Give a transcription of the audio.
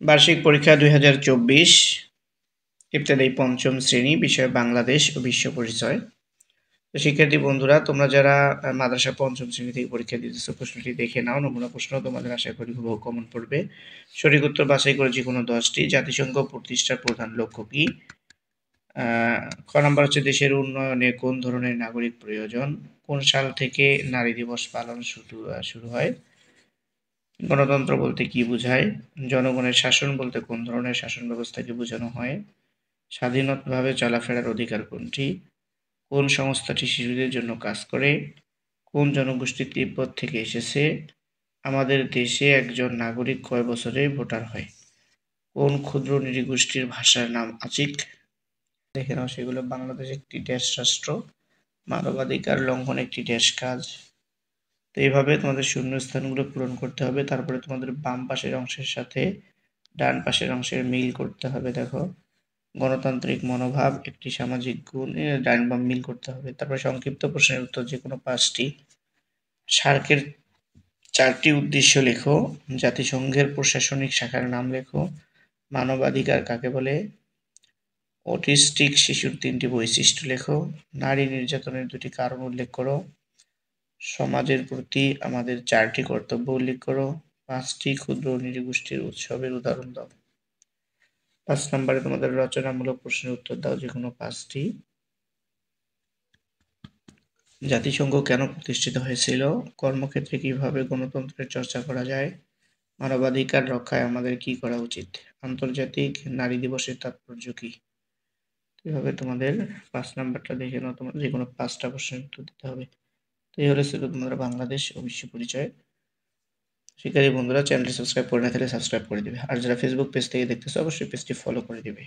বার্ষিক পরীক্ষা 2024 ইবতেদায়ী পঞ্চম শ্রেণী, বিষয় বাংলাদেশ ও বিশ্ব পরিচয়। তো শিক্ষার্থী বন্ধুরা, তোমরা যারা মাদ্রাসা পঞ্চম শ্রেণী থেকে পরীক্ষা দিতেছো, প্রশ্নটি দেখে নাও। নমুনা প্রশ্ন তোমাদের আশা করি খুব কমন পড়বে। সঠিক উত্তর বাছাই করে যে কোনো 10টি। জাতিসংঘ প্রতিষ্ঠার প্রধান লক্ষ্য কি? ক নাম্বার হচ্ছে দেশের উন্নয়নে কোন ধরনের নাগরিক প্রয়োজন? কোন সাল থেকে নারী দিবস পালন শুরু হয়? গণতন্ত্র বলতে কি বোঝায়? জনগণের শাসন বলতে কোন ধরনের শাসন ব্যবস্থাকে বোঝানো হয়? স্বাধীনভাবে চলাফেরার অধিকার কোনটি? কোন সংস্থাটি শিশুদের জন্য কাজ করে? কোন জনগোষ্ঠী তিব্বত থেকে এসেছে? আমাদের দেশে একজন নাগরিক কয় বছরে ভোটার হয়? কোন ক্ষুদ্র নৃগোষ্ঠীর ভাষার নাম আচিক? দেখে নাও সেগুলো। বাংলাদেশ একটি দেশ রাষ্ট্র। মানবাধিকার লঙ্ঘন একটি দেশ কাজ। তো এইভাবে তোমাদের শূন্যস্থানগুলো পূরণ করতে হবে। তারপরে তোমাদের বাম পাশের অংশের সাথে ডান পাশের অংশের মিল করতে হবে। দেখো, গণতান্ত্রিক মনোভাব একটি সামাজিক গুণ, ডান বাম মিল করতে হবে। তারপরে সংক্ষিপ্ত প্রশ্নের উত্তর যে কোনো 5টি। সার্কের 4টি উদ্দেশ্য লেখো। জাতিসংঘের প্রশাসনিক শাখার নাম লেখো। মানবাধিকার কাকে বলে? অটিস্টিক শিশুর 3টি বৈশিষ্ট্য লেখো। নারী নির্যাতনের 2টি কারণ উল্লেখ করো। সমাজের প্রতি আমাদের 4টি কর্তব্য উল্লেখ করো। 5টি ক্ষুদ্র নৃগোষ্ঠীর উৎসবের উদাহরণ দাও। 5 নম্বরে তোমাদের রচনামূলক প্রশ্নের উত্তর দাও যে কোনো 5টি। জাতিসংঘ কেন প্রতিষ্ঠিত হয়েছিল? কর্মক্ষেত্রে কিভাবে গণতন্ত্রের চর্চা করা যায়? মানবাধিকার রক্ষায় আমাদের কি করা উচিত? আন্তর্জাতিক নারী দিবসের তাৎপর্য কি? এভাবে তোমাদের 5 নাম্বারটা দেখে নাও। তোমাদের যে কোনো 5টা প্রশ্নের উত্তর দিতে হবে। তো এই ছিল তোমাদের বাংলাদেশ ও বিশ্ব পরিচয়। শিক্ষার্থী বন্ধুরা, চ্যানেলটি সাবস্ক্রাইব করে না থাকলে সাবস্ক্রাইব করে দিবে। আর যারা ফেসবুক পেজ থেকে দেখতেছো অবশ্যই পেজটি ফলো করে দিবে।